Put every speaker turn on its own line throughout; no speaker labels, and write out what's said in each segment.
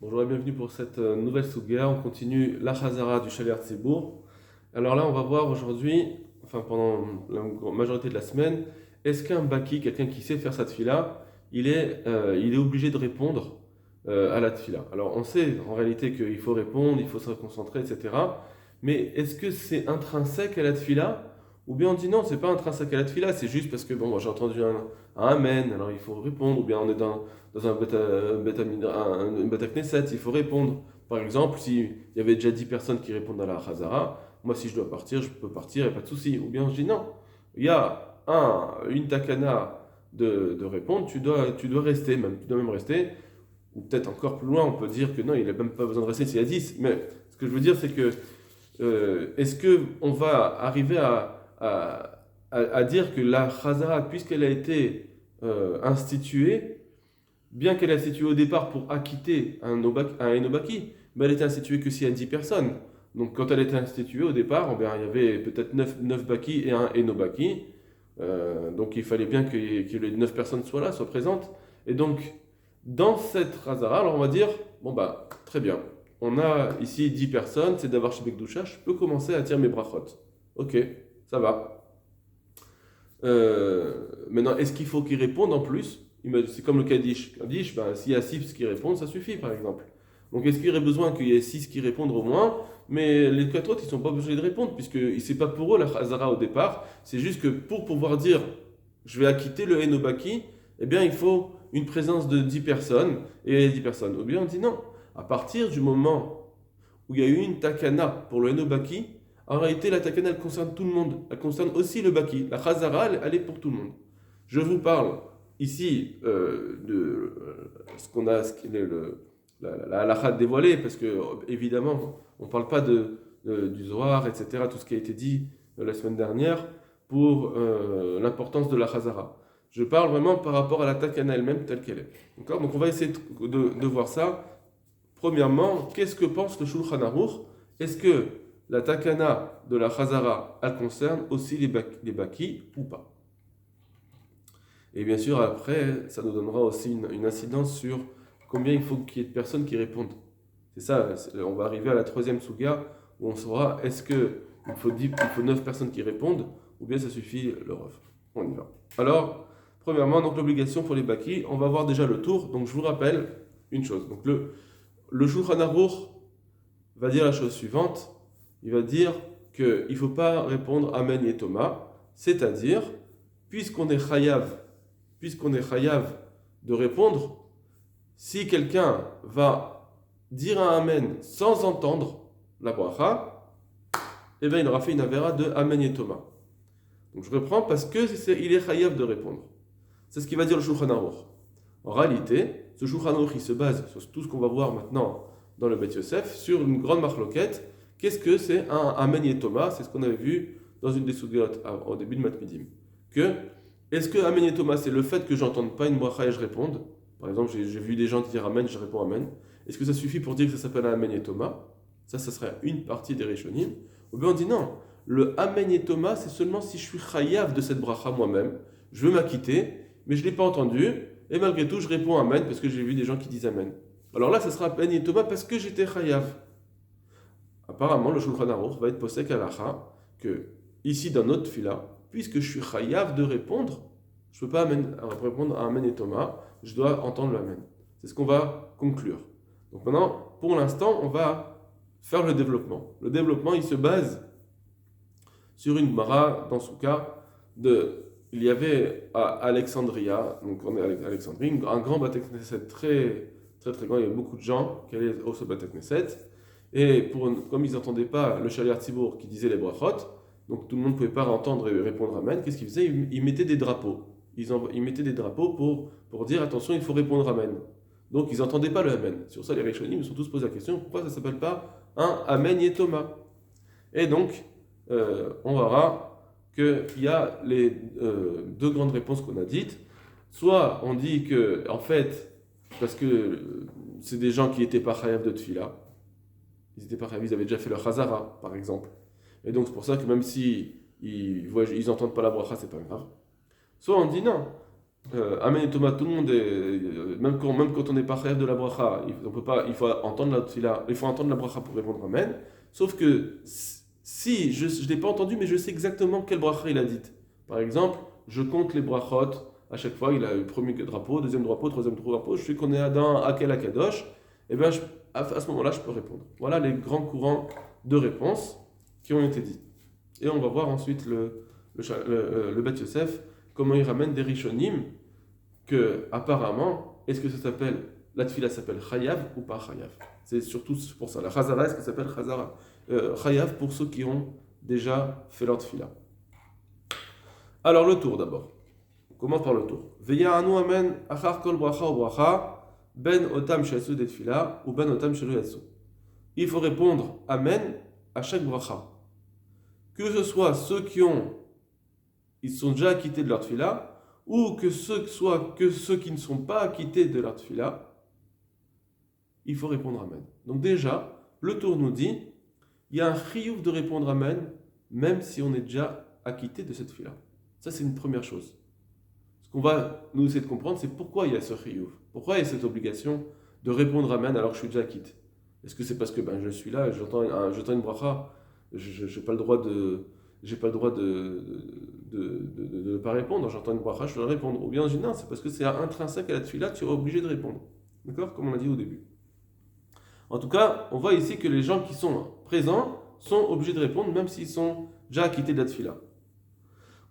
Bonjour et bienvenue pour cette nouvelle Souga. On continue la Chazara du Shaliach Tzibour. Alors là, on va voir aujourd'hui, enfin pendant la majorité de la semaine, est-ce qu'un Baki, quelqu'un qui sait faire sa tfila, il est obligé de répondre à la tfila. Alors on sait en réalité qu'il faut répondre, il faut se concentrer, etc. Mais est-ce que c'est intrinsèque à la tfila? Ou bien on dit non, c'est pas intrinsèque à la tfila, c'est juste parce que bon, moi, j'ai entendu un amen, alors il faut répondre, ou bien on est dans un bêta Knesset, il faut répondre. Par exemple, s'il y avait déjà 10 personnes qui répondent à la Chazara, moi si je dois partir, je peux partir, il n'y a pas de souci. Ou bien je dis non, il y a une takana de répondre, tu dois rester, même, tu dois même rester. Ou peut-être encore plus loin, on peut dire que non, il n'a même pas besoin de rester s'il y a 10. Mais ce que je veux dire, c'est que est-ce qu'on va arriver à dire que la Chazara, puisqu'elle a été instituée, bien qu'elle est instituée au départ pour acquitter un Enobaki, mais elle était instituée que s'il y a 10 personnes. Donc quand elle était instituée au départ, bien, il y avait peut-être 9 Baki et un Enobaki. Donc il fallait bien que les 9 personnes soient présentes. Et donc, dans cette Razara, alors on va dire, bon bah, très bien. On a ici 10 personnes, c'est d'avoir chez Bekdoucha, je peux commencer à tirer mes brachot. Ok, ça va. Maintenant, est-ce qu'il faut qu'ils répondent en plus? C'est comme le Kaddish. Kaddish, ben, s'il y a 6 qui répondent, ça suffit par exemple. Donc est-ce qu'il y aurait besoin qu'il y ait 6 qui répondent au moins? Mais les 4 autres, ils ne sont pas obligés de répondre, puisque c'est pas pour eux la Hazara au départ. C'est juste que pour pouvoir dire je vais acquitter le Enobaki, eh bien il faut une présence de 10 personnes, et 10 personnes. Ou bien on dit non. À partir du moment où il y a eu une takana pour le Enobaki, en réalité, la takana, elle concerne tout le monde. Elle concerne aussi le baki. La chazara, elle est pour tout le monde. Je vous parle ici de ce qu'on a, la halakha dévoilée, parce que évidemment, on ne parle pas du Zohar, etc., tout ce qui a été dit la semaine dernière, pour l'importance de la chazara. Je parle vraiment par rapport à la takana elle-même telle qu'elle est. D'accord. Donc on va essayer de voir ça. Premièrement, qu'est-ce que pense le Shulchan Aruch? Est-ce que la takana de la Chazara, elle concerne aussi les baki ou pas? Et bien sûr, après, ça nous donnera aussi une incidence sur combien il faut qu'il y ait de personnes qui répondent. C'est ça, on va arriver à la troisième souga où on saura est-ce qu'il faut 9 personnes qui répondent ou bien ça suffit le ref. On y va. Alors, premièrement, donc l'obligation pour les baki, on va voir déjà le tour. Donc je vous rappelle une chose. Donc le Shulchan Aruch va dire la chose suivante. Il va dire qu'il ne faut pas répondre Amen et Thomas, c'est-à-dire, puisqu'on est chayav de répondre, si quelqu'un va dire un Amen sans entendre la bracha, eh bien il aura fait une avéra de Amen et Thomas. Donc je reprends parce que il est chayav de répondre. C'est ce qu'il va dire le Shulchan Aruch. En réalité, ce Shulchan Aruch il se base sur tout ce qu'on va voir maintenant dans le Beth Yosef, sur une grande marloquette. Qu'est-ce que c'est un Amen et Thomas? C'est ce qu'on avait vu dans une des sougiotes au début de Matmidim. Est-ce que Amen et Thomas, c'est le fait que j'entende pas une bracha et je réponde? Par exemple, j'ai vu des gens dire Amen, je réponds Amen. Est-ce que ça suffit pour dire que ça s'appelle un Amen et Thomas? Ça serait une partie des Rishonim. Ou bien on dit non, le Amen et Thomas, c'est seulement si je suis chayav de cette bracha moi-même. Je veux m'acquitter, mais je ne l'ai pas entendu, et malgré tout, je réponds Amen parce que j'ai vu des gens qui disent Amen. Alors là, ça sera Amen et Thomas parce que j'étais chayav. Apparemment, le Shulchan Aruch va être posek halacha que, ici dans notre fila, puisque je suis chayav de répondre, je ne peux pas répondre à Amen et Thomas, je dois entendre le Amen. C'est ce qu'on va conclure. Donc maintenant, pour l'instant, on va faire le développement. Le développement, il se base sur une mara, dans ce cas, il y avait à Alexandria, donc on est à Alexandrie, un grand Beth Knesset très, très, très grand, il y avait beaucoup de gens qui allaient au Beth Knesset. Et comme ils n'entendaient pas le Shaliach Tzibour qui disait les brachot, donc tout le monde ne pouvait pas entendre et répondre Amen, qu'est-ce qu'ils faisaient? Ils mettaient des drapeaux. Ils mettaient des drapeaux pour dire attention, il faut répondre Amen. Donc ils n'entendaient pas le Amen. Sur ça, les Rishonim se sont tous posé la question pourquoi ça ne s'appelle pas un Amen et Thomas? Et donc, on verra qu'il y a les deux grandes réponses qu'on a dites. Soit on dit que, en fait, parce que c'est des gens qui n'étaient pas chayav de tfila, ils avaient déjà fait leur Chazara, par exemple. Et donc c'est pour ça que même si ils n'entendent pas la bracha, c'est pas grave. Soit on dit non, Amen et Thomas, tout le monde est. Même quand on n'est pas rêve de la bracha, on peut pas, il faut entendre la tfila, il faut entendre la bracha pour répondre Amen. Sauf que si je ne l'ai pas entendu, mais je sais exactement quelle bracha il a dite. Par exemple, je compte les brachot. À chaque fois, il a eu premier drapeau, deuxième drapeau, troisième drapeau. Je sais qu'on est dans Akel Akadosh. Et bien, à ce moment-là, je peux répondre. Voilà les grands courants de réponses qui ont été dits. Et on va voir ensuite le Bet Yosef, comment il ramène des Rishonim, que apparemment, est-ce que ça s'appelle, la tfila s'appelle Chayav ou pas Chayav? C'est surtout pour ça. La Chazara, est-ce que ça s'appelle Chazara? Chayav pour ceux qui ont déjà fait leur tfila. Alors le tour d'abord. On commence par le tour. Veya anu amen achar kol bracha ou bracha ben otam shesu de tfila ou ben otam shelu yatsu. Il faut répondre amen à chaque bracha. Que ce soit ceux ils sont déjà acquittés de leur tfila, ou que ceux qui ne sont pas acquittés de leur tfila, il faut répondre amen. Donc déjà, le tour nous dit, il y a un chiyuv de répondre amen, même si on est déjà acquitté de cette tfila. Ça, c'est une première chose. Ce qu'on va nous essayer de comprendre, c'est pourquoi il y a ce chiyuv. Pourquoi il y a cette obligation de répondre amen alors que je suis déjà acquitté. Est-ce que c'est parce que je suis là, j'entends une bracha, je n'ai pas le droit de ne pas répondre, j'entends une bracha, je dois répondre. Ou bien je dis non, c'est parce que c'est intrinsèque à la tefila, tu es obligé de répondre. D'accord? Comme on l'a dit au début. En tout cas, on voit ici que les gens qui sont présents sont obligés de répondre, même s'ils sont déjà acquittés de la tefila.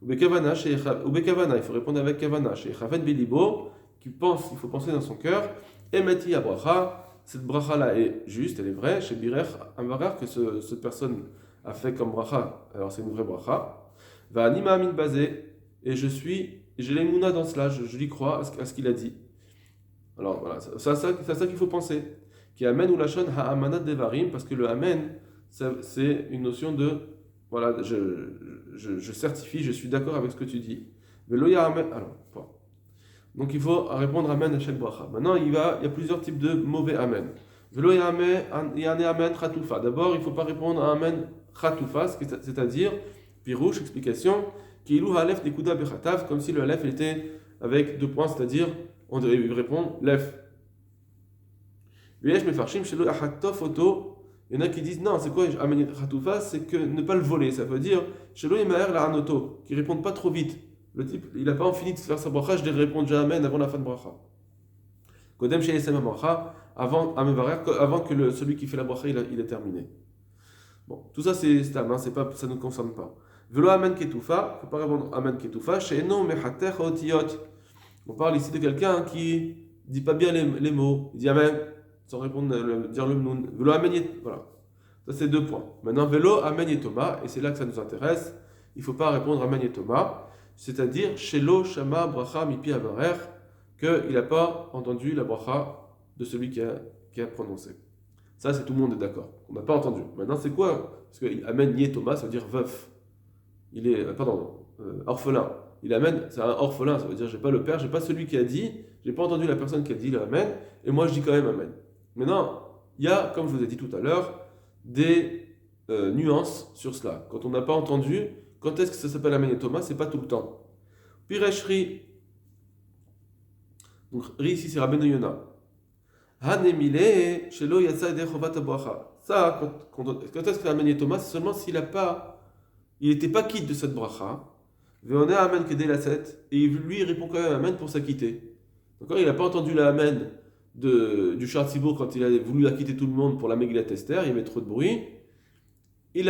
Ubekavana, il faut répondre avec kavana. Chez Chaven Bilibo, il faut penser dans son cœur, Emeti Abracha, cette bracha-là est juste, elle est vraie. Chez Birer Amarar, que cette personne a fait comme bracha, alors c'est une vraie bracha. Va anima amin basé, et j'ai l'émouna dans cela, je lui crois à ce qu'il a dit. Alors voilà, c'est à ça qu'il faut penser. Qui amène ou lachon ha'amanat devarim, parce que le amen, c'est une notion de, voilà, je certifie, je suis d'accord avec ce que tu dis. Velo ya amen, alors, bon. Donc il faut répondre amen à chaque bracha. Maintenant, il y a plusieurs types de mauvais amen. Velo ya amen chatoufa. D'abord, il ne faut pas répondre à amen chatoufa, c'est-à-dire, pirouche, explication, Kiilou halef nekuda bechatav, comme si le halef était avec 2 points, c'est-à-dire, on devrait lui répondre lef. Il y en a qui disent non, c'est quoi amen chatoufa? C'est que ne pas le voler, ça veut dire, shelo yemaher la anoto, qui ne répondent pas trop vite. Le type, il n'a pas fini de faire sa bracha, je vais répondre déjà amen avant la fin de bracha. Kodem chez Yesem bracha, avant que celui qui fait la bracha, il est terminé. Bon, tout ça c'est stable, ça ne nous concerne pas. Velo amen ketoufa, il ne faut pas répondre amen ketoufa, chez Eno mechater otiyot. On parle ici de quelqu'un qui ne dit pas bien les mots, il dit amen, sans répondre, dire le mnoun. Velo amen voilà. Ça c'est 2 points. Maintenant, velo amen yetoma, et c'est là que ça nous intéresse, il ne faut pas répondre amen yetoma. C'est-à-dire, Shelo Shama Bracha Mipi Avarer, qu'il n'a pas entendu la bracha de celui qui a prononcé. Ça, c'est tout le monde est d'accord. On n'a pas entendu. Maintenant, c'est quoi? Parce que Amen Nié Thomas, ça veut dire veuf. Il est, orphelin. Il amène, c'est un orphelin, ça veut dire j'ai pas le père, j'ai pas celui qui a dit, j'ai pas entendu la personne qui a dit le Amen, et moi je dis quand même Amen. Maintenant, il y a, comme je vous ai dit tout à l'heure, des nuances sur cela. Quand on n'a pas entendu, quand est-ce que ça s'appelle Amen et Thomas? C'est pas tout le temps. Pireshri. Donc, Ri ici c'est Rabbeinu Yona. Hanemile, Shelo Yatsa de Chovat Abracha. Ça, quand est-ce que Amen et Thomas? C'est seulement s'il n'était pas quitte de cette bracha. Veone Amen Kedei la 7. Et lui, il répond quand même Amen pour s'acquitter. Donc, il n'a pas entendu la Amen du Shar Tzibour quand il a voulu acquitter tout le monde pour la Megillat Esther. Il y avait trop de bruit. Il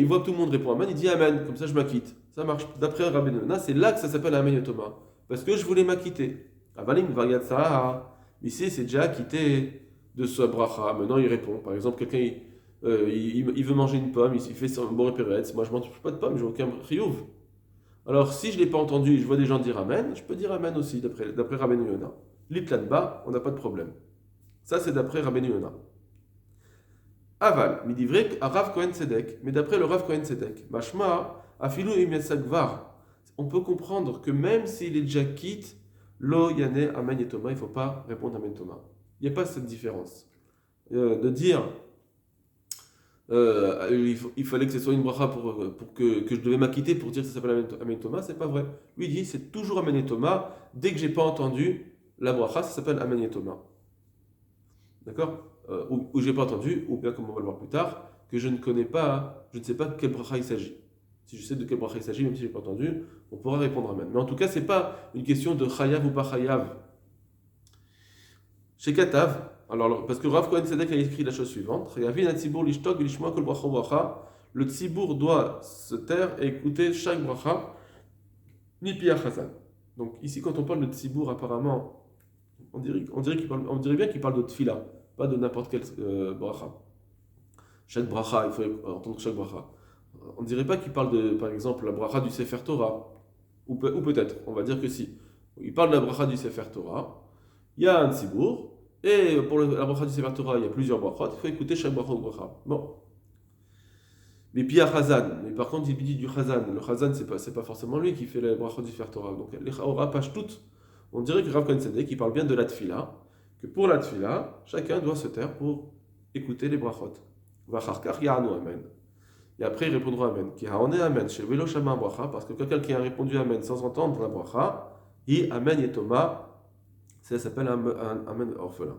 voit que tout le monde répond Amen, il dit Amen, comme ça je m'acquitte. Ça marche. D'après Rabbeinu Yona, c'est là que ça s'appelle Amen et Thomas. Parce que je voulais m'acquitter. Avalim Vayatsa. Ici, c'est déjà acquitté de ce bracha. Maintenant, il répond. Par exemple, quelqu'un il veut manger une pomme, il fait son boré péretz. Moi, je ne mange pas de pomme, j'ai aucun chiyuv. Alors, si je ne l'ai pas entendu et je vois des gens dire Amen, je peux dire Amen aussi, d'après Rabbeinu Yona. L'itlan-ba, on n'a pas de problème. Ça, c'est d'après Rabbeinu Yona. Aval, midivrik à Rav Kohen Tzedek, mais d'après le Rav Kohen Tzedek, Mashma, Afilu Imyasagvar, on peut comprendre que même s'il est déjà quitte, Lo Yane Amen et Thomas, il ne faut pas répondre Amen Thomas. Il n'y a pas cette différence. De dire il fallait que ce soit une bracha pour que je devais m'acquitter pour dire que ça s'appelle Amen Thomas, c'est pas vrai. Lui il dit c'est toujours Amen Thomas, dès que j'ai pas entendu la bracha, ça s'appelle Amen Thomas. D'accord, ou j'ai pas entendu, ou bien comme on va le voir plus tard, que je ne connais pas, je ne sais pas de quelle bracha il s'agit. Si je sais de quelle bracha il s'agit, même si j'ai pas entendu, on pourra répondre Amen. Mais en tout cas, c'est pas une question de chayav ou pas chayav. Chez Katav, alors, parce que Rav Kohen Sedek a écrit la chose suivante, le tzibour doit se taire et écouter chaque bracha, ni pia chazan. Donc ici, quand on parle de tzibour, apparemment, on dirait bien qu'il parle de tfila, pas de n'importe quelle bracha. Chaque bracha, il faut entendre chaque bracha. On ne dirait pas qu'il parle de, par exemple, la bracha du Sefer Torah, ou peut-être, on va dire que si. Il parle de la bracha du Sefer Torah, il y a un tzibour, et pour la bracha du Sefer Torah, il y a plusieurs brachot, il faut écouter chaque bracha ou bracha. Bon. Mais puis il y a Chazan, mais par contre il dit du Chazan. Le Chazan, c'est pas forcément lui qui fait la bracha du Sefer Torah. Donc les Chaora page toutes. On dirait que Rav Kohen Sedek, il parle bien de la tfila, que pour la tfila, chacun doit se taire pour écouter les brachot. Vacharkar ya'anu amen. Et après, ils répondront Amen. Qui a on est Amen chez Velo Shama Bracha, parce que quelqu'un qui a répondu Amen sans entendre la Bracha, il Amen et Thomas, ça s'appelle un Amen orphelin.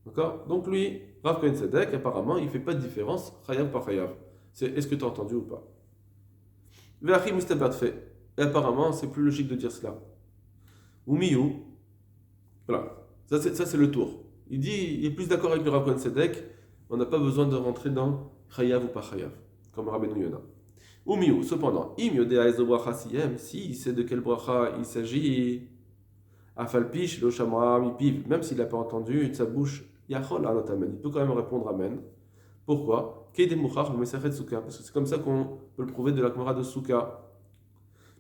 D'accord. Donc lui, Rav Kohen Sedek, apparemment, il ne fait pas de différence, Chayav par Chayav. C'est est-ce que tu as entendu ou pas. Ve'achim Mustabat fait. Et apparemment, c'est plus logique de dire cela. Ou Miyu, voilà. Ça, c'est le tour. Il dit, il est plus d'accord avec le Rav Kohen Sedek, on n'a pas besoin de rentrer dans Chayav ou pas Chayav, comme Rabbeinu Yona. Ou mieux, cependant, si c'est de quel bracha il s'agit, Afalpish, le Shamra, Mipiv, même s'il n'a pas entendu de sa bouche, Yachol Anotamen, il peut quand même répondre Amen. Pourquoi? Parce que c'est comme ça qu'on peut le prouver de la Gemara de Souka.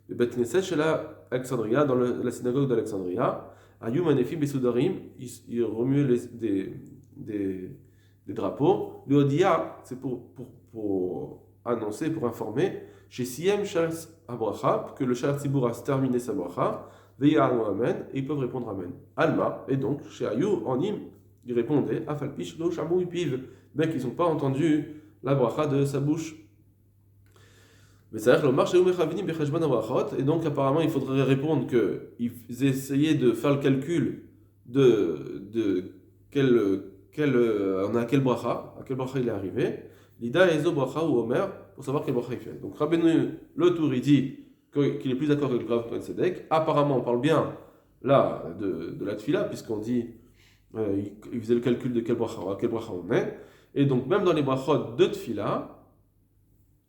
Le Bet Knesset, chez Alexandria, dans la synagogue d'Alexandria, Ayum Anefim Besoudarim, il remue des drapeaux. Le Odia, c'est pour annoncer, pour informer, chez Siem Shal Abracha, que le Shal Tzibour a terminé sa bracha, Veya'anu Amen, et ils peuvent répondre Amen. Alma, et donc, chez Ayou, en Im, il répondait, Afalpish lo Shamou Ipiv, bien qu'ils n'ont pas entendu la bracha de sa bouche. Mais ça veut dire que le marché ou mechavini bechajban abrachot, et donc apparemment il faudrait répondre qu'ils essayaient de faire le calcul de on a quel bracha, à quel bracha il est arrivé, l'ida ezo bracha ou omer, pour savoir quel bracha il fait. Donc Rabbeinu le Tour il dit qu'il est plus d'accord avec le Rav Kohen Sedek. Apparemment on parle bien là de la tfila, puisqu'on dit il faisait le calcul de à quel bracha on est, et donc même dans les brachot de tfila,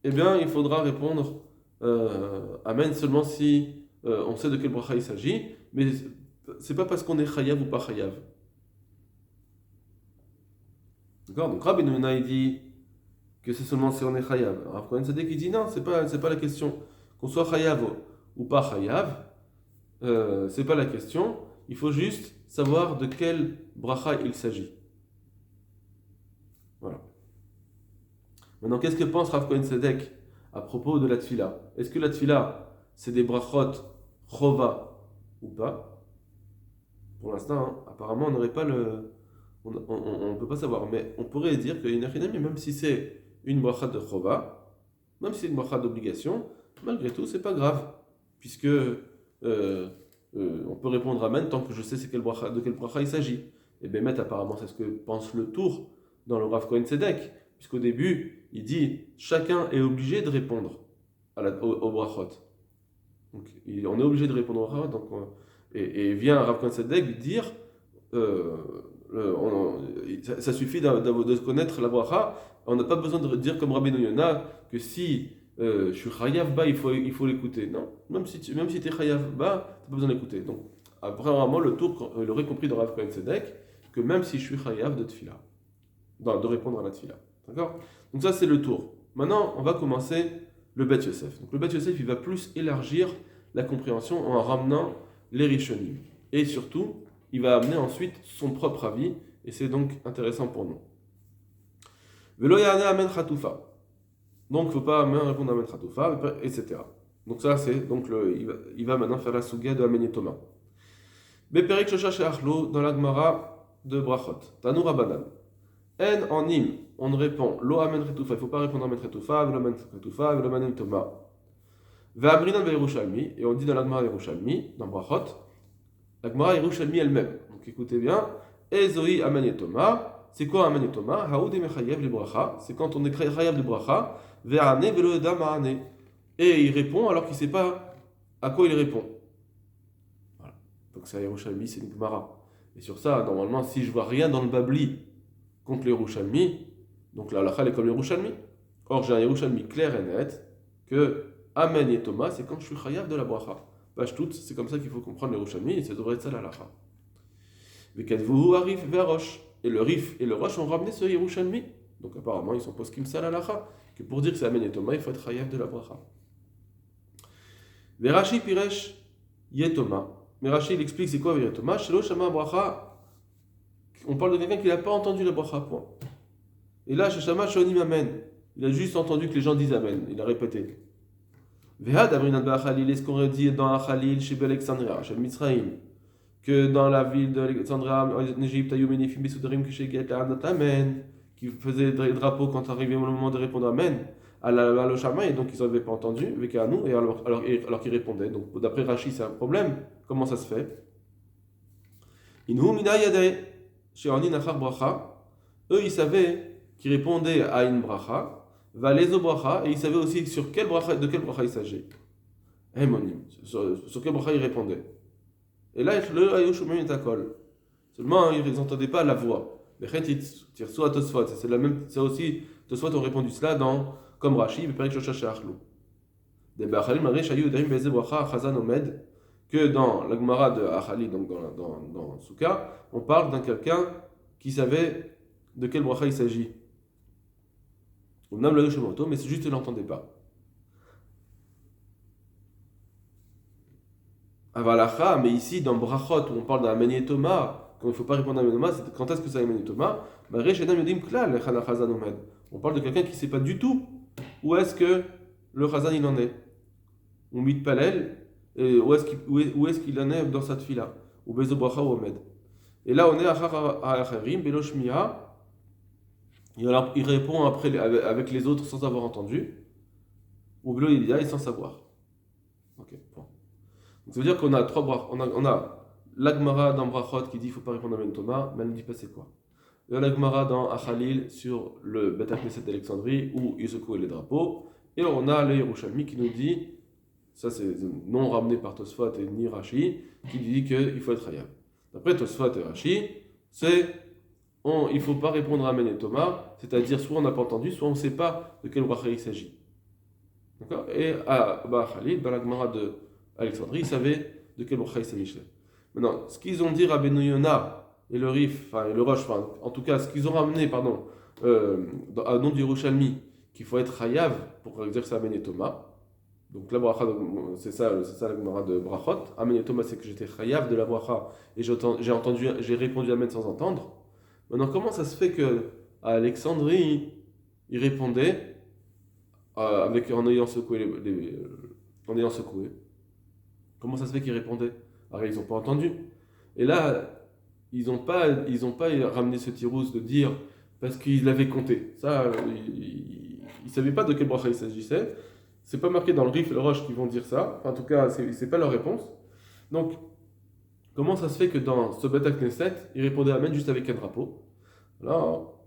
eh bien, il faudra répondre Amen seulement si on sait de quel bracha il s'agit, mais c'est pas parce qu'on est chayav ou pas chayav. D'accord. Donc Rabbi Nouna il dit que c'est seulement si on est chayav. Rav Kohen Sedek il dit non, c'est pas la question. Qu'on soit chayav ou pas chayav, c'est pas la question. Il faut juste savoir de quel bracha il s'agit. Voilà. Maintenant, qu'est-ce que pense Rav Kohen Sedek à propos de la tfila? Est-ce que la tfila, c'est des brachot chova ou pas? Pour l'instant, hein, apparemment, on n'aurait pas on ne peut pas savoir, mais on pourrait dire qu'il y a une même si c'est une brachat de chova, même si c'est une brachat d'obligation, malgré tout, c'est pas grave, puisque on peut répondre Amen tant que je sais de quel bracha il s'agit. Et Bémet, apparemment, c'est ce que pense le Tour dans le Rav Kohen Sedek, puisqu'au début, il dit chacun est obligé de répondre au brachot. Donc, on est obligé de répondre au brachot. Donc, et vient Rav Kohen Sedek dire ça suffit de connaître la bracha. On n'a pas besoin de dire comme Rabbeinu Yona que si je suis chayav ba, il faut l'écouter. Non, même si tu es chayav ba, tu n'as pas besoin d'écouter. Donc, apparemment, le Tour il aurait compris dans Rav Kohen Sedek que même si je suis chayav de tfila, de répondre à la tfila. D'accord? Donc ça c'est le tour. Maintenant on va commencer le Bet Yosef. Donc le Bet Yosef il va plus élargir la compréhension en ramenant les Rishonim. Et surtout, il va amener ensuite son propre avis, et c'est donc intéressant pour nous. Velo yana amen chatoufa. Donc il ne faut pas répondre amen chatoufa, etc. Donc ça c'est donc il va maintenant faire la souga de Amen et Thomas. Beperek shosha she'achlo dans la Gemara de Brachot. Tanu Rabbanan. En en im, on répond lo amen retoufa, il ne faut pas répondre amen retoufa, velo amen retoufa, velo amen toma. Ve'abrinan ve'Yerushalmi, et on dit dans la Gemara Yerushalmi, dans Brachot, la Gemara Yerushalmi elle-même. Donc écoutez bien, Ezoi amen yetoma, c'est quoi amen yetoma? Haoud mechayev li bracha, c'est quand on est chayav li bracha, ve'ane velo yeda ma'ane. Et il répond alors qu'il ne sait pas à quoi il répond. Voilà. Donc c'est Yerushalmi, c'est une Gemara. Et sur ça, normalement, si je vois rien dans le Babli contre les Yerushalmi, donc la halakha est comme les Yerushalmi. Or, j'ai un Yerushalmi clair et net que Amen et Thomas, c'est quand je suis chayav de la bracha. Page toute, c'est comme ça qu'il faut comprendre les Yerushalmi, et ça devrait être ça la halakha. Vekadvuhu arrive vers Roche. Et le Rif et le Roche ont ramené ce Yerushalmi. Donc apparemment, ils sont poskim ça la halakha. Que pour dire que c'est Amen et Thomas, il faut être chayav de la bracha. Verashi Piresh Yetoma. Mais Rashi il explique c'est quoi Yetoma. Shelo Shama Bracha. On parle de quelqu'un qui n'a pas entendu la bracha, point. Et là, Shama Shonim Amen. Il a juste entendu que les gens disent Amen. Il a répété. Vehad Abrinan Ba'achalil, est-ce qu'on dit dans Achalil, chez Alexandria, chez Mitzraïm, que dans la ville d'Alexandria, en Égypte, Ayumenifim Besoudarim, que chez Getlanat Amen, qui faisait des drapeaux quand arrivait le moment de répondre Amen, à le Shama, et donc ils n'avaient pas entendu, avec nous, et alors qu'ils répondaient. Donc d'après Rashi, c'est un problème. Comment ça se fait? Inhu Mina Yadeh. Chez Anin Achar Bracha, eux ils savaient qu'ils répondaient à une bracha, Valezo Bracha, et ils savaient aussi sur quelle bracha, de quelle bracha il s'agit. Sur quelle bracha ils répondaient. Et là, le Ayushumim est à kol. Seulement, ils n'entendaient pas la voix. Les Chétit, Tirso à Tosfot, c'est la même, ça aussi, Tosfot ont répondu cela dans, comme Rashi, Beperik Shosha Sheachlou. Des Bachalim, Marish, Ayu, Darim, Beze Bracha, Chazan, Omed, que dans la Gemara de Achali, donc dans Souka, on parle d'un quelqu'un qui savait de quel bracha il s'agit. On nomme le Yoshemoto, mais c'est juste qu'il ne l'entendait pas. Avalacha, mais ici dans Brachot, où on parle d'un Amen Thomas, quand il ne faut pas répondre à Amen Thomas, c'est quand est-ce que c'est Amen Thomas? On parle de quelqu'un qui ne sait pas du tout où est-ce que le Chazan il en est. On mit Palel. Et où est-ce qu'il en est dans cette fila? Ou Bezo Bracha ou Omed. Et là, on est à Acharim, Beloshmiya. Et alors, il répond après avec les autres sans avoir entendu. Ou Belo Ilia et sans savoir. Ok, bon. Donc, ça veut dire qu'on a trois brachot. On a l'Agmara dans Brachot qui dit qu'il ne faut pas répondre à Ben Thomas, mais elle ne dit pas c'est quoi. L'Agmara dans Achalil sur le Bet HaKnesset d'Alexandrie où il secoue les drapeaux. Et on a le Yerushalmi qui nous dit. Ça, c'est non ramené par Tosfot et ni Rashi, qui dit qu'il faut être Hayab. D'après Tosfot et Rashi, il ne faut pas répondre à Amen et Thomas, c'est-à-dire soit on n'a pas entendu, soit on ne sait pas de quel bracha il s'agit. D'accord? Et à Khalid, dans la Gemara de Alexandrie, ils savaient de quel bracha il s'agissait. Maintenant, ce qu'ils ont dit Rabbeinu Yona et le Rif, et le Roche, en tout cas, ce qu'ils ont ramené, à nom du Yerushalmi, qu'il faut être Hayav pour dire que c'est Amen et Thomas. Donc la bracha, c'est ça la Gemara de Brachot. Amen et Thomas, c'est que j'étais chayav de la bracha et j'ai répondu Amen sans entendre. Maintenant, comment ça se fait que à Alexandrie, il répondait en ayant secoué Comment ça se fait qu'il répondait? Alors ils n'ont pas entendu. Et là, ils n'ont pas ramené ce tirous de dire parce qu'ils l'avaient compté. Ça, ils ne savaient pas de quel bracha il s'agissait. C'est pas marqué dans le Rif et le Roche qui vont dire ça. Enfin, en tout cas, c'est pas leur réponse. Donc, comment ça se fait que dans ce Bet HaKnesset, ils répondaient Amen juste avec un drapeau? Alors,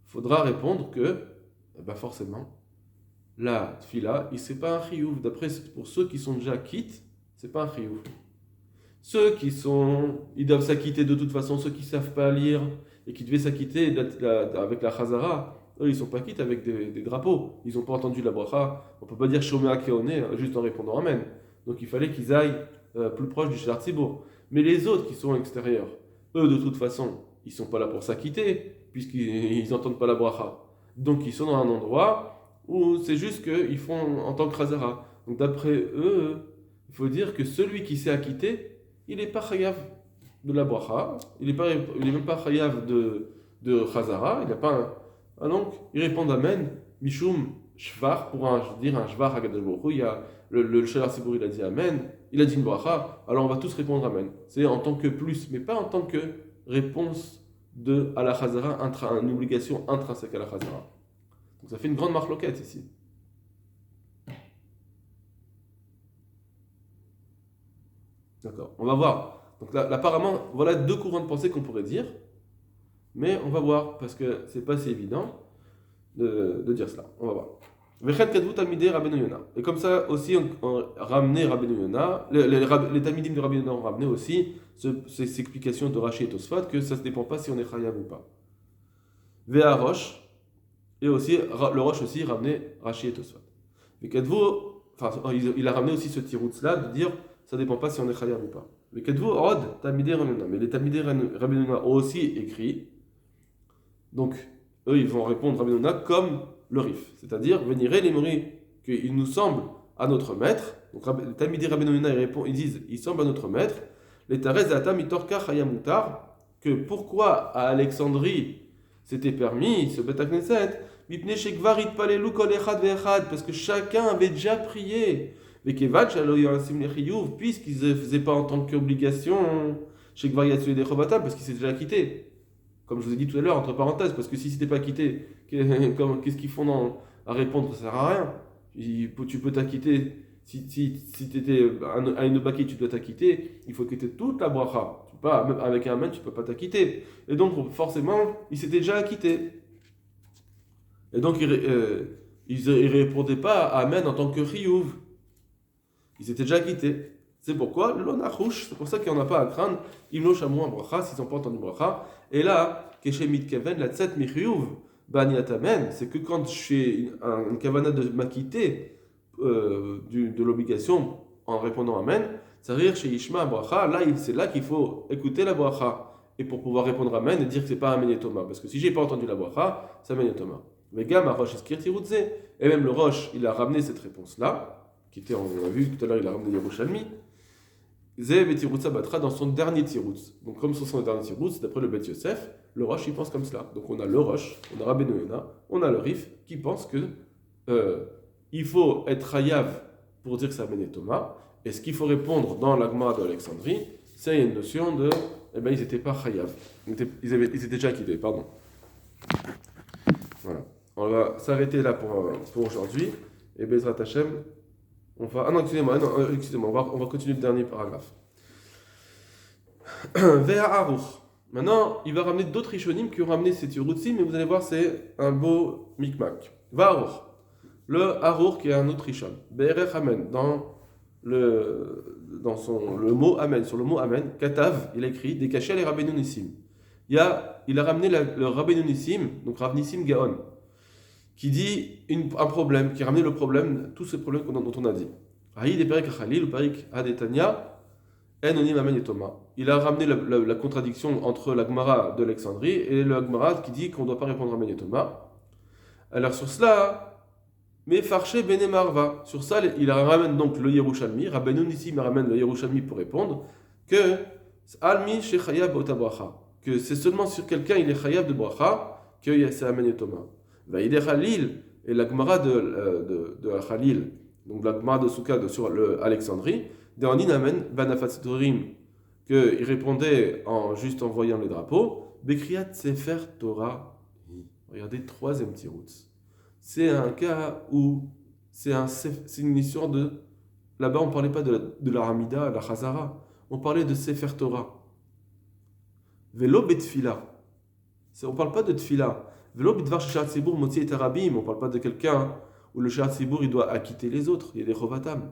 il faudra répondre que, forcément, la fila, c'est pas un chiyuv. D'après, pour ceux qui sont déjà quittes, c'est pas un chiyuv. Ceux ils doivent s'acquitter de toute façon, ceux qui savent pas lire et qui devaient s'acquitter avec la chazara, eux, ils ne sont pas quittes avec des drapeaux. Ils n'ont pas entendu la bracha. On ne peut pas dire Shomea Keone juste en répondant Amen. Donc il fallait qu'ils aillent plus proche du Shlar Tzibour. Mais les autres qui sont extérieurs, eux, de toute façon, ils ne sont pas là pour s'acquitter, puisqu'ils n'entendent pas la bracha. Donc ils sont dans un endroit où c'est juste qu'ils font en tant que Khazara. Donc d'après eux, il faut dire que celui qui s'est acquitté, il n'est pas chayav de la bracha, il n'est même pas chayav de Khazara, il n'a pas donc, ils répondent Amen, Mishum Shvar, pour dire un Shvar Hakadosh Baruch Hu, il y a le Shlar Tzibour, il a dit Amen, il a dit une bracha, alors on va tous répondre Amen. C'est en tant que plus, mais pas en tant que réponse à la Chazara, une obligation intrinsèque à la Chazara. Donc ça fait une grande marloquette ici. D'accord, on va voir. Donc là, apparemment, voilà deux courants de pensée qu'on pourrait dire, mais on va voir, parce que c'est pas si évident de dire cela. On va voir. Et comme ça aussi, on ramenait Rabbeinu Yona, les Talmidim de Rabbeinu Yona ont ramené aussi ces explications de Rashi et Tosfat, que ça ne dépend pas si on est chayav ou pas. Véa Roche, et aussi, le Roche aussi ramenait Rashi et Tosfat. Mais il a ramené aussi ce tiroutz là de dire ça ne dépend pas si on est chayav ou pas. Mais les Talmidei Rabbeinu Yona ont aussi écrit, donc eux ils vont répondre Rabbeinu Yona comme le Rif, c'est-à-dire venir les mori qu'il nous semble à notre maître. Donc les Talmidei Rabbeinu Yona ils disent il semble à notre maître. Les Tarez Atam Itorka Chayamutar, que pourquoi à Alexandrie c'était permis ce Bet HaKnesset, Mipnei Shekvar Itpalelu Kol Echad Ve'echad, parce que chacun avait déjà prié. Mais Kevan Shalo Yorasim Lechiyuv, puisqu'ils ne faisaient pas en tant qu'obligation, Shekvar Yatsue Dechovatam, parce qu'ils s'étaient déjà quittés. Comme je vous ai dit tout à l'heure, entre parenthèses, parce que si c'était pas quitté, qu'est-ce qu'ils font à répondre, ça sert à rien. Tu peux t'acquitter, si tu étais à une baki, tu dois t'acquitter, il faut quitter toute la bracha. Même avec un amen, tu ne peux pas t'acquitter. Et donc, forcément, ils s'étaient déjà acquittés. Et donc, ils ne répondaient pas à amen en tant que chiyuv. Ils s'étaient déjà acquittés. C'est pourquoi, c'est pour ça qu'il n'y en a pas à craindre. Ils n'ont chamou un bracha, s'ils n'ont pas entendu bracha. Et là, Keshemit Keven, la tset michiyuv, baniatamen, c'est que quand je fais une kavana de m'acquitter de l'obligation en répondant amen, ça veut dire chez Ishma bracha, là c'est là qu'il faut écouter la bracha. Et pour pouvoir répondre amen et dire que c'est pas amen et Thomas. Parce que si j'ai pas entendu la bracha, c'est amen et Thomas. Mais Gam a Rosh Eskir Tirutze, et même le Rosh, il a ramené cette réponse-là, qui était, on l'a vu tout à l'heure, il a ramené Yerushalmi. Zev et Tirutza Batra dans son dernier Tirutz. Donc, comme ce sont les derniers Tirutz, d'après le Bet Yosef, le Rosh il pense comme cela. Donc, on a le Rosh, on a Rabbeinu Yona, on a le Rif qui pense que il faut être Hayav pour dire que c'est Amen et Thomas. Et ce qu'il faut répondre dans la Gemara de Alexandrie, c'est une notion de. Eh bien, ils n'étaient pas Hayav. Ils étaient déjà acquittés, pardon. Voilà. On va s'arrêter là pour aujourd'hui. Et Bezrat Hashem. On va, excusez-moi, on va continuer le dernier paragraphe. Vea Aruch. Maintenant, il va ramener d'autres Rishonim qui ont ramené ces Tirutzim, mais vous allez voir, c'est un beau micmac. Va Aruch. Le Aruch qui est un autre Rishon. Be'erech Amen. Dans le mot Amen, sur le mot Amen, Katav, il a écrit des cachets les Rabbeinu Nissim. Il a ramené le Rabbeinu Nissim, donc Rav Nissim Gaon, qui dit un problème, qui a ramené le problème, tous ces problèmes dont on a dit. Il a ramené la contradiction entre la Gemara de Alexandrie et la Gemara qui dit qu'on ne doit pas répondre à Amen et Thomas. Alors sur cela, mais Farché Bene Marva, sur ça il ramène donc le Yerushalmi, Rabbeinu Nissim ramène le Yerushalmi pour répondre que Almi Shechayav Otabracha, que c'est seulement sur quelqu'un il est Chayav de Bracha que c'est Amen et Thomas. Vaïdé Khalil, et la Gemara de Khalil, donc la Gemara de Souka sur Alexandrie, dans Ninamen, Banafatzurim, qu'il répondait juste en voyant les drapeaux, Bekriat Sefer Torah. Regardez, troisième tiroutz. C'est un cas où c'est une histoire de. Là-bas, on ne parlait pas de la Hamida, la Chazara, on parlait de Sefer Torah. Velo Betfila. On ne parle pas de Tfila. On ne parle pas de quelqu'un où le Sha'at Sibour il doit acquitter les autres. Il y a des Chovatam.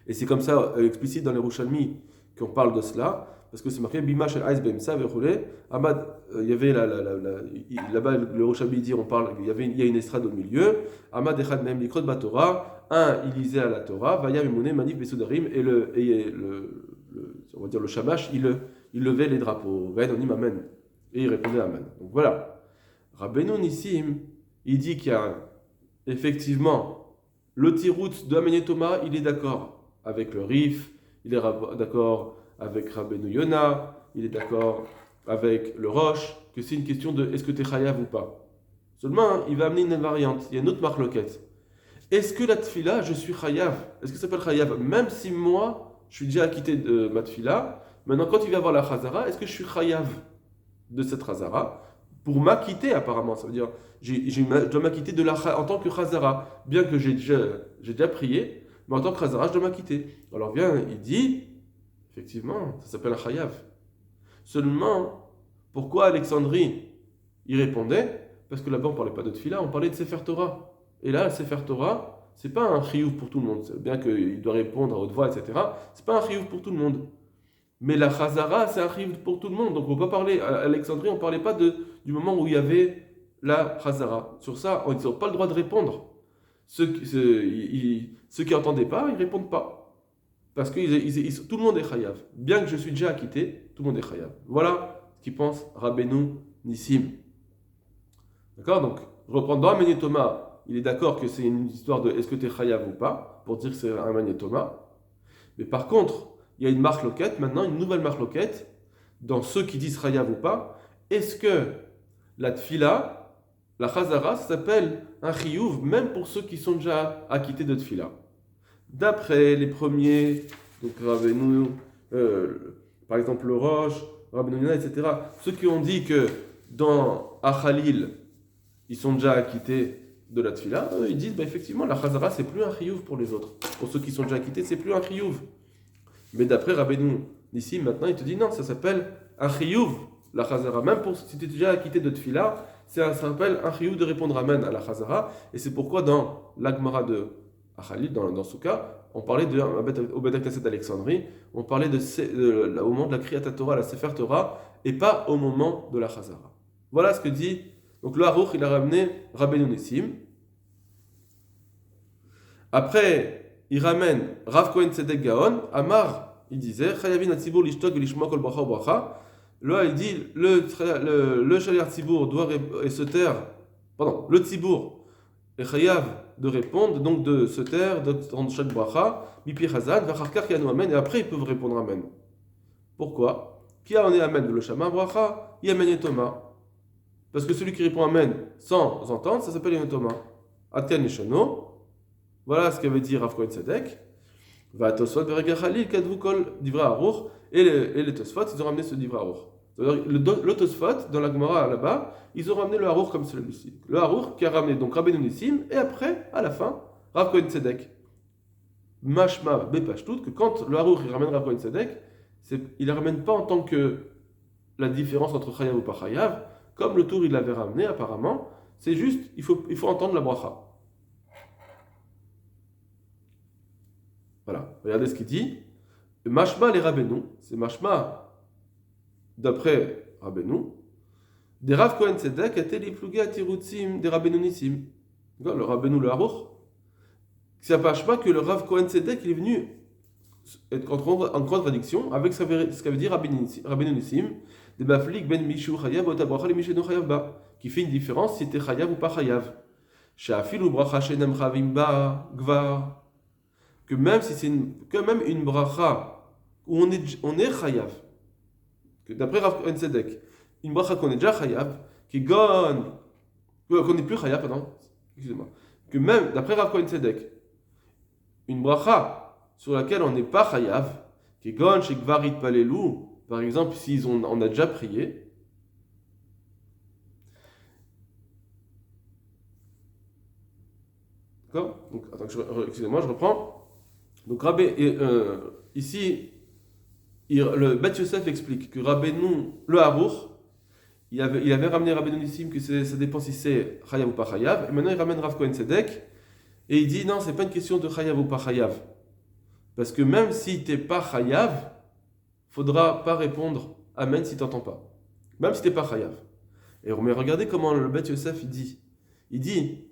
Et c'est comme ça explicite dans les Yerushalmi qu'on parle de cela, parce que c'est marqué Bima shel Ais Bemsa Vechule. Ahmad, il y avait là-bas le Yerushalmi dit il y a une estrade au milieu. Ahmad Echad Mehem Likrot Batorah. Un, il lisait à la Torah. Vaya Mimone Manif Besudarim et on va dire le Shamash, il levait les drapeaux. Vaïdonim Amen. Et il répondait Amen. Donc voilà. Rabbeinu Nissim, il dit qu'il y a effectivement le Tiroutz de Amen et Thomas, il est d'accord avec le Rif, il est d'accord avec Rabbeinu Yona, il est d'accord avec le Rosh, que c'est une question de est-ce que tu es Chayav ou pas. Seulement, il va amener une variante, il y a une autre marloquette. Est-ce que la Tfila, je suis Chayav? Est-ce que ça s'appelle Chayav? Même si moi, je suis déjà acquitté de ma tfila. Maintenant, quand il va avoir la chazara, est-ce que je suis chayav de cette chazara pour m'acquitter apparemment? Ça veut dire, je dois m'acquitter en tant que chazara, bien que j'ai déjà prié, mais en tant que chazara, je dois m'acquitter. Alors bien, il dit, effectivement, ça s'appelle un chayav. Seulement, pourquoi Alexandrie il répondait? Parce que là-bas, on ne parlait pas de tfila, on parlait de Sefer Torah. Et là, le Sefer Torah, c'est pas un chiyuv pour tout le monde. Bien qu'il doit répondre à haute voix, etc. C'est pas un chiyuv pour tout le monde. Mais la chazara, c'est un chiyuv pour tout le monde. Donc on peut pas parler, à Alexandrie, on ne parlait pas du moment où il y avait la chazara. Sur ça, ils n'ont pas le droit de répondre. Ceux qui n'entendaient pas, ils ne répondent pas. Parce que tout le monde est chayav. Bien que je suis déjà acquitté, tout le monde est chayav. Voilà ce qu'il pense Rabbeinu Nissim. D'accord? Donc, je reprends dans Amène Thomas. Il est d'accord que c'est une histoire de est-ce que tu es chayav ou pas, pour dire que c'est un Amène Thomas. Mais par contre, il y a une marque loquette, maintenant une nouvelle marque loquette, dans ceux qui disent chayav ou pas. Est-ce que la tfila, la chazara, ça s'appelle un chiyuv, même pour ceux qui sont déjà acquittés de tfila? D'après les premiers, donc Rabbeinu, par exemple le Roche, Rabbeinu Yonah, etc., ceux qui ont dit que dans Achalil, ils sont déjà acquittés de la tfila, ils disent effectivement la chazara c'est plus un chiyuv pour les autres. Pour ceux qui sont déjà acquittés, c'est plus un chiyuv. Mais d'après Rabbeinu Nissim, maintenant il te dit non, ça s'appelle un chiyuv, la chazara. Même pour si tu es déjà acquitté de tfila, ça s'appelle un chiyuv de répondre amen à la chazara. Et c'est pourquoi dans l'Agmara de Achalil, dans ce cas, on parlait au Bet HaKnesset d'Alexandrie, on parlait au moment de la Kriyat Torah, la Sefer Torah, et pas au moment de la chazara. Voilà ce que dit. Donc le Haruch, il a ramené Rabbeinu Nissim. Après, il ramène Rav Kohen Tzedek Gaon. Amar, il disait, Chayavin Hatzibur lishtok velishmoa kol bracha bracha. Là, il dit, le Shaliach Tzibour doit se taire, pardon, le Tzibour est chayav de répondre, donc de se taire, de rendre chaque bracha, Mipi Chazan, Vacharkar Yanu Amen, et après ils peuvent répondre Amen. Pourquoi? Qui a en est Amen de le Shama bracha, Yamen et Thomas. Parce que celui qui répond Amen sans entendre, ça s'appelle Yamen Thomas. Atkan Nishano. Voilà ce qu'avait dit Rav Kohen Tzedek. Va Tosfot Berega Khalil Kadvu Kol Divra Aruch. Et les Tosfot, ils ont ramené ce Divra Aruch. C'est-à-dire le Tosfot, dans la Gemara là-bas, ils ont ramené le Aruch comme celui-ci. Le Aruch qui a ramené donc Rabbeinu Nissim, et après, à la fin, Rav Kohen Tzedek. Mashma Bepashtout, que quand le Aruch il ramène Rav Kohen Tzedek, il ne la ramène pas en tant que la différence entre Chayav ou pas Chayav, comme le tour il l'avait ramené apparemment, c'est juste, il faut entendre la bracha. Voilà, regardez ce qu'il dit. Mashma les Rabbeinu, c'est Mashma d'après Rabbeinu, des Rav Kohen Tzedek étaient les plugés à Tirutzim des Rabbeinu Nissim. Le Rabbeinu le Haruch, c'est Mashma que le Rav Kohen Tzedek il est venu être en contradiction avec ce qu'avait dit Rabbeinu Nissim, des Maflik ben Mishu Chayav ou Tabracha les Mishenu Chayav ba, qui fait une différence si tu es Chayav ou pas Chayav. Shafil ou Bracha Shenem Chavim ba Gvar. Que même si c'est une bracha où on est chayav, que d'après Rav Kohen Tzedek, une bracha qu'on est déjà chayav, qu'on n'est plus chayav, pardon, excusez-moi, que même d'après Rav Kohen Tzedek, une bracha sur laquelle on n'est pas chayav, qui gon chez Gvarit Palelu, par exemple, si on a déjà prié, d'accord? Donc, attends, excusez-moi, je reprends. Donc ici, le Bet Yosef explique que Rabbeinu, le Haruch, il avait ramené Rabbeinu Nissim que ça dépend si c'est Chayav ou pas Chayav, et maintenant il ramène Rav Kohen Tzedek, et il dit non, c'est pas une question de Chayav ou pas Chayav. Parce que même si t'es pas Chayav, faudra pas répondre Amen si t'entends pas. Même si t'es pas Chayav. Et regardez comment le Bet Yosef il dit. Il dit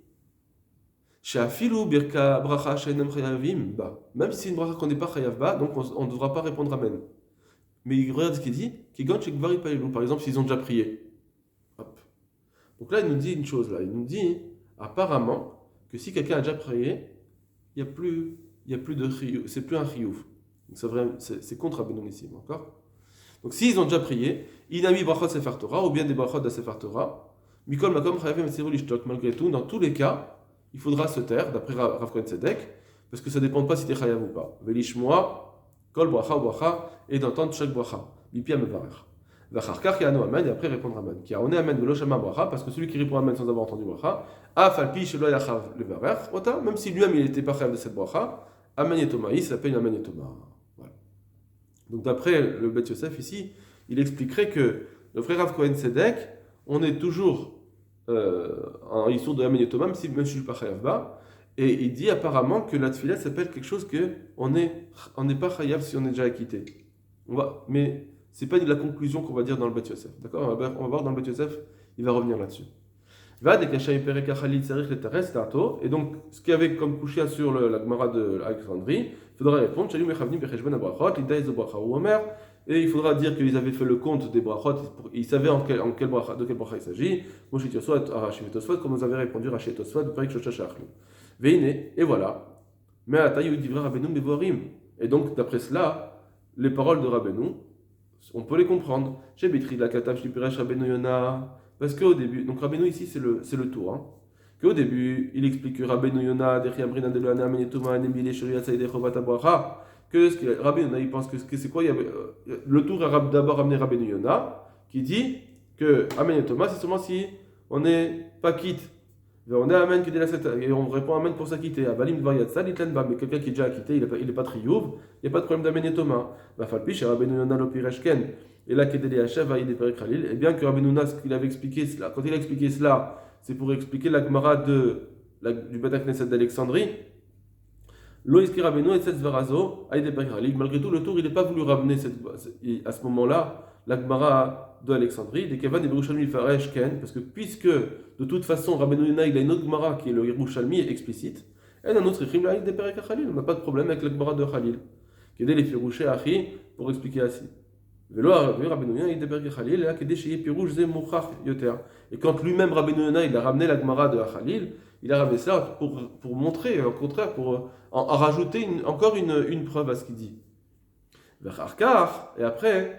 Shafilu birka bracha shenem chayavim ba. Même si c'est une bracha qu'on n'est pas chayav ba, donc on ne devra pas répondre amen. Mais regarde ce qu'il dit, kigon shekvari pailou. Par exemple, s'ils ont déjà prié. Hop. Donc là, il nous dit une chose là. Il nous dit apparemment que si quelqu'un a déjà prié, il y a plus de chiyuv, c'est plus un chiyuv. Donc c'est contre Rabbeinu Nissim, encore. Donc s'ils ont déjà prié, inami brachot sefer Torah ou bien des brachot de sefer Torah, mikol makom chayavim etzirul ishtok. Malgré tout, dans tous les cas, il faudra se taire, d'après Rav Kohen Tzedek, parce que ça ne dépend pas si tu es chayav ou pas. Velishmoa Kol bracha ou bracha, et d'entendre chaque bracha. Bipi amevarech. Vacharkar yano amen, et après répondre amen. Qui a on est amen velo shama bracha, parce que celui qui répond amen sans avoir entendu bracha, afalpi shelo yachav levarech, ota, même si lui-même il n'était pas chayav de cette bracha, amen yetomaï, ça s'appelle amen yetoma. Voilà. Donc d'après le Bet Yosef ici, il expliquerait que le frère Rav Kohen Sedek, on est toujours en histoire de amen yetoma, même si je ne suis pas chayav ba. Et il dit apparemment que la tefila s'appelle quelque chose que on n'est pas chayav si on est déjà acquitté. Mais c'est pas de la conclusion qu'on va dire dans le Bet Yosef. D'accord, on va voir dans le Bet Yosef, il va revenir là-dessus. Et donc, ce qu'il y avait comme couché sur la Gemara de l'Alexandrie, il faudra répondre et il faudra dire qu'ils avaient fait le compte des brachot, ils savaient de quel bracha il s'agit, comme vous avez répondu Rashi Tosfot, et voilà. Mais et donc, d'après cela, les paroles de Rabbeinu, on peut les comprendre. Parce qu'au début, donc Rabbeinu ici c'est le tour, hein. Qu'au début, il explique que Rabbeinu Yona, que Rabbeinu Yona, il pense que c'est quoi le tour a d'abord amené Rabbeinu Yona, qui dit que Amen Thomas, c'est seulement si on n'est pas quitte. On est Amen et on répond Amen pour s'acquitter. Mais quelqu'un qui est déjà acquitté, il n'est pas triyouv, il n'y a pas de problème d'Amen et Thomas. Et là, et bien que Rabbeinu Yona, quand il a expliqué cela, c'est pour expliquer la Gemara du Beth Knesset d'Alexandrie. Malgré tout, le tour, il n'est pas voulu ramener à ce moment-là la Gemara d'Alexandrie, des Kevan et Yerushalmi Faresh Ken, parce que puisque de toute façon Rabbeinu Yona il a une autre Gemara qui est le Yerushalmi explicite, et un autre Echim là des Perek Khalil, on n'a pas de problème avec la Gemara de Khalil, qui est les Firouché Achi pour expliquer ainsi. Vélo Rabbeinu Yona il des Perek Khalil, là qui est chez Pirouche Zé Mouchach Yoter. Et quand lui-même Rabbeinu Yona il a ramené la Gemara de Khalil, il a ramené ça pour montrer, au contraire, pour en rajouter encore une preuve à ce qu'il dit. Et après,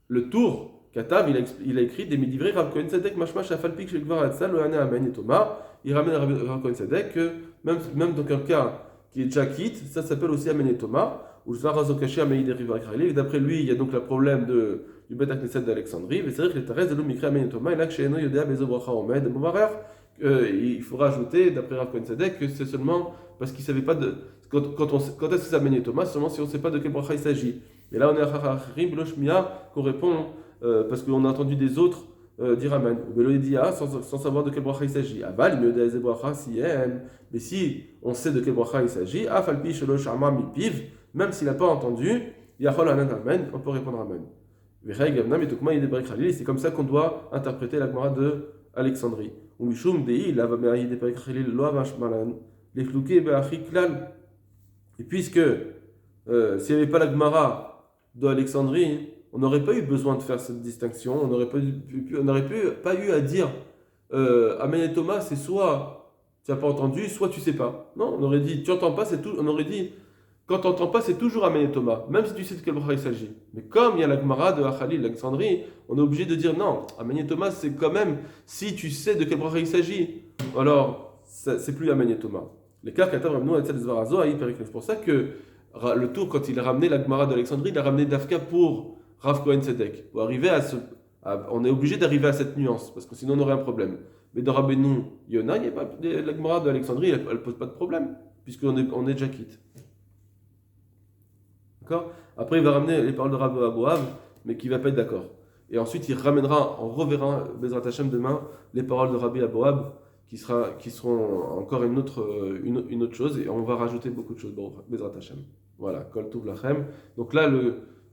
le tour, Katav, il a écrit des Midivrei Rav Kohen Sedek, Mashmash Afalpik Shekvar Hatzal, Loane Amen et Thomas. Il ramène Rav Kohen Sedek que même dans un cas qui est déjà quitte, ça s'appelle aussi Amen et Thomas, ou Zvarazokashi Amen et Rivar Khalil. Et d'après lui, il y a donc le problème du Beth Knesset d'Alexandrie. Et c'est vrai que les Tarès de l'eau Mikra Amen et Thomas, et là que chez Eno Yodea Bezo Bracha Omed, Mouvarer, il faut rajouter, d'après Rav Kohen Sedek, que c'est seulement parce qu'il ne savait pas de. Quand est-ce que c'est Amen et Thomas, seulement si on ne sait pas de quel bracha il s'agit. Et là, on est à Chachachrim, Bloshmia, qu'on répond parce qu'on a entendu des autres dire Amen. Sans savoir de quel bracha il s'agit. Aval, il me dit bracha si mais si on sait de quel bracha il s'agit, Afalpi Shelo Sharma Mipiv, même s'il n'a pas entendu, Yachol Anan Amen, on peut répondre Amen. C'est comme ça qu'on doit interpréter la Gemara de Alexandrie. Et puisque s'il n'y avait pas la Gemara d'Alexandrie, on n'aurait pas eu besoin de faire cette distinction, on n'aurait pas eu à dire Amen et Thomas, c'est soit tu n'as pas entendu, soit tu ne sais pas. Non, on aurait dit tu n'entends pas, c'est tout. On aurait dit quand tu n'entends pas, c'est toujours Amen et Thomas, même si tu sais de quel bracha il s'agit. Mais comme il y a la Gemara de Khalil, l'Alexandrie, on est obligé de dire non, Amen et Thomas, c'est quand même si tu sais de quel bracha il s'agit. Alors, c'est plus Amen et Thomas. Les cas c'est pour ça que le tour, quand il a ramené la Gemara d'Alexandrie, il a ramené Dafka pour Rav Kohen Sedek. Pour arriver on est obligé d'arriver à cette nuance, parce que sinon on aurait un problème. Mais dans Rabbeinu Yona, la Gemara d'Alexandrie, elle ne pose pas de problème, puisqu'on est déjà quitte. D'accord ? Après, il va ramener les paroles de Rabbi Aboav, mais qui ne va pas être d'accord. Et ensuite, on reverra Bezrat Hashem demain les paroles de Rabbi Aboab, qui seront encore une autre chose, et on va rajouter beaucoup de choses. Bon, Bezrat Hashem. Voilà, Kol Tov Lachem. Donc là,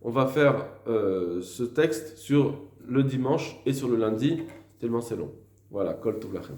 on va faire ce texte sur le dimanche et sur le lundi, tellement c'est long. Voilà, Kol Tov Lachem.